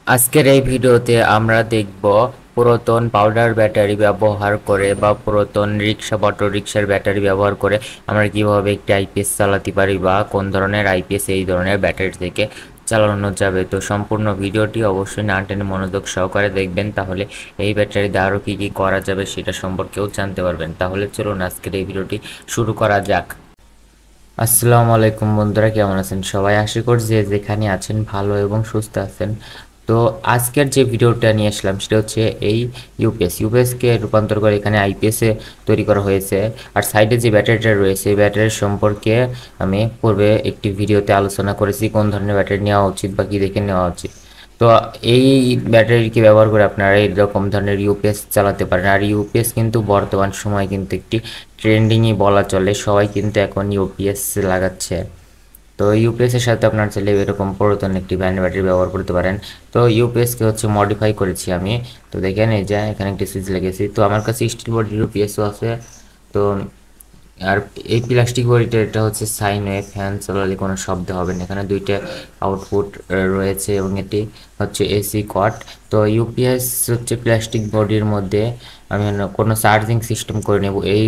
আজকের এই ভিডিওতে আমরা দেখব পুরাতন পাউডার ব্যাটারি ব্যবহার করে বা পুরাতন রিক্সা বা অটো রিক্সার ব্যাটারি ব্যবহার করে আমরা কিভাবে একটি আইপিএস চালাতে পারি বা কোন ধরনের আইপিএস এই ধরনের ব্যাটারি থেকে চালানো যাবে। তো সম্পূর্ণ ভিডিওটি অবশ্যই না টেনে মনোযোগ সহকারে দেখবেন, তাহলে এই ব্যাটারি দিয়ে আরও কী কী করা যাবে সেটা সম্পর্কেও জানতে পারবেন। তাহলে চলুন আজকের এই ভিডিওটি শুরু করা যাক। আসসালামু আলাইকুম বন্ধুরা, কেমন আছেন সবাই? আশা করি যে যেখানে আছেন ভালো এবং সুস্থ আছেন। তো আজকের যে ভিডিওটা নিয়ে আসলাম সেটা হচ্ছে এই ইউপিএসকে রূপান্তর করে এখানে আইপিএসে তৈরি করা হয়েছে। আর সাইডে যে ব্যাটারিটা রয়েছে এই ব্যাটারির সম্পর্কে আমি পূর্বে একটি ভিডিওতে আলোচনা করেছি কোন ধরনের ব্যাটারি নেওয়া উচিত বা কী দেখে নেওয়া উচিত। তো এই ব্যাটারিকে ব্যবহার করে আপনারা এইরকম ধরনের ইউপিএস চালাতে পারেন। আর ইউপিএস কিন্তু বর্তমান সময় কিন্তু একটি ট্রেন্ডিংই বলা চলে, সবাই কিন্তু এখন ইউপিএস লাগাচ্ছে। তো ইউপিএসের সাথে আপনার চাইলে এরকম পুরাতন একটি ব্যান্ড ব্যাটারি ব্যবহার করতে পারেন। তো ইউপিএসকে হচ্ছে মডিফাই করেছি আমি। তো দেখেন এই যে এখানে একটি সুইচ লেগেছি, তো আমার কাছে স্টিল বডি ইউপিএসও আছে। তো আর এই প্লাস্টিক বডিটা এটা হচ্ছে সাইন ওয়েভ, ফ্যান চালালে কোনো শব্দ হবে না। এখানে দুইটা আউটপুট রয়েছে এবং এটি হচ্ছে এসি কট। তো ইউপিএস হচ্ছে প্লাস্টিক বডির মধ্যে আমি কোনো চার্জিং সিস্টেম করে নেব। এই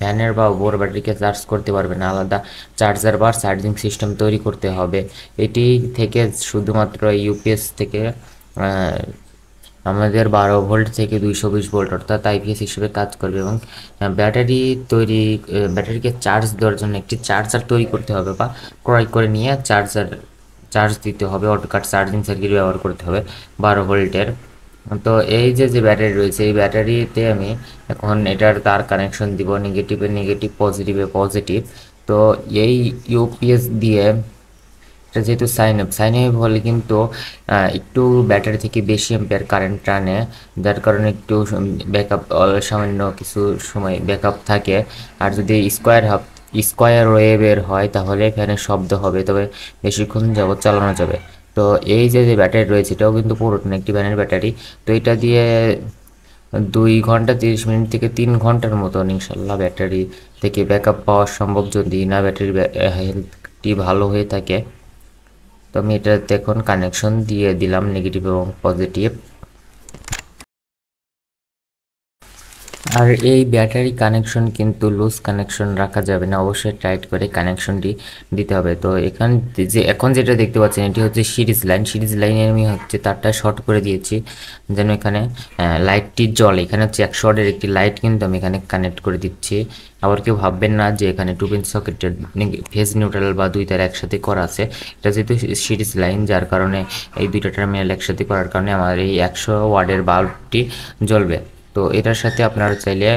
ভ্যানের বা বোর ব্যাটারিকে চার্জ করতে পারবে না, আলাদা চার্জার বা চার্জিং সিস্টেম তৈরি করতে হবে। এটি থেকে শুধুমাত্র ইউপিএস থেকে আমাদের 12 ভোল্ট থেকে 220 ভোল্ট অর্থাৎ আইপিএস হিসেবে কাজ করবে। এবং ব্যাটারি তৈরি ব্যাটারিকে চার্জ দেওয়ার জন্য একটি চার্জার তৈরি করতে হবে বা ক্রয় করে নিয়ে চার্জ দিতে হবে। অটোকাট চার্জিং সার্কিট ব্যবহার করতে হবে 12 ভোল্টের। তো এই যে ব্যাটারি রয়েছে এই ব্যাটারিতে আমি এখন এটার তার কানেকশন দিব, নেগেটিভে নেগেটিভ, পজিটিভে পজিটিভ। তো এই ইউপিএস দিয়ে এটা যেহেতু সাইন আপ হলে কিন্তু একটু ব্যাটারি থেকে বেশি অ্যাম্পিয়ার কারেন্ট টানে, যার কারণে একটু ব্যাকআপ সামান্য কিছু সময় ব্যাকআপ থাকে। আর যদি স্কোয়ার ওয়েভের হয় তাহলে ফ্যানের শব্দ হবে, তবে বেশিক্ষণ যাবত চালানো যাবে। তো এই যে ব্যাটারি রয়েছে এটাও কিন্তু পুরোটা একটি ভ্যানের ব্যাটারি। তো এটা দিয়ে 2 ঘন্টা 30 মিনিট থেকে 3 ঘন্টার মতন ইনশাল্লাহ ব্যাটারি থেকে ব্যাকআপ পাওয়া সম্ভব, যদি না ব্যাটারির হেলথটি ভালো হয়ে থাকে। তো আমি এটাতে এখন কানেকশন দিয়ে দিলাম, নেগেটিভ এবং পজিটিভ। আর এই ব্যাটারি কানেকশন কিন্তু লুজ কানেকশন রাখা যাবে না, অবশ্যই টাইট করে কানেকশনটি দিতে হবে। তো এখন যেটা দেখতে পাচ্ছেন এটি হচ্ছে সিরিজ লাইনে আমি হচ্ছে তারটা শর্ট করে দিয়েছি যেন এখানে লাইটটি জ্বলে। এখানে হচ্ছে 100 ওয়াটের একটি লাইট কিন্তু আমি এখানে কানেক্ট করে দিচ্ছি। আবার কেউ ভাববেন না যে এখানে 2 পিন সকেটের ফেজ নিউট্রাল বা দুই তার একসাথে করা আছে। এটা যেহেতু সিরিজ লাইন, যার কারণে এই দুইটা টার্মিনাল একসাথে করার কারণে আমার এই 100 ওয়াটের বাল্বটি জ্বলবে। তো এটার সাথে আপনারা চাইলে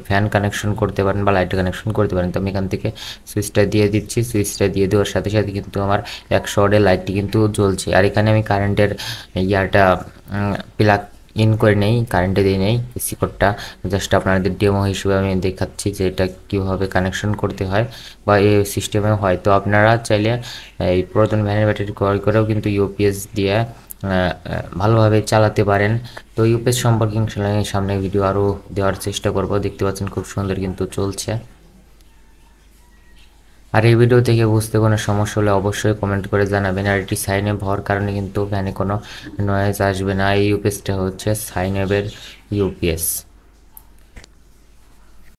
ফ্যান কানেকশন করতে পারেন বা লাইট কানেকশন করতে পারেন। তো আমি এখান থেকে সুইচটা দিয়ে দিচ্ছি, সুইচটা দিয়ে দেওয়ার সাথে সাথে কিন্তু আমার 100 ওয়াটের লাইটটি কিন্তু জ্বলছে। আর এখানে আমি কারেন্টের ইয়ারটা প্লাগ ইন করে নেই, কারেন্টে দিয়ে নেই এসি কোডটা। জাস্ট আপনাদের ডেমো হিসেবে আমি দেখাচ্ছি যে এটা কীভাবে কানেকশন করতে হয় বা এই সিস্টেমে হয়। তো আপনারা চাইলে এই পুরাতন ভ্যানের ব্যাটারি ক্রয় করেও কিন্তু ইউপিএস দিয়ে ভালোভাবে চালাতে পারেন। তো ইউপিএস সম্পর্কে ইনশাআল্লাহ সামনে ভিডিও আরও দেওয়ার চেষ্টা করব। দেখতে পাচ্ছেন খুব সুন্দর কিন্তু চলছে। আর এই ভিডিও থেকে বুঝতে কোনো সমস্যা হলে অবশ্যই কমেন্ট করে জানাবেন। আর এটি সাইন ওয়েভ হওয়ার কারণে কিন্তু ফ্যানে কোনো নয়েজ আসবে না। এই ইউপিএসটা হচ্ছে সাইন ওয়েভের ইউপিএস।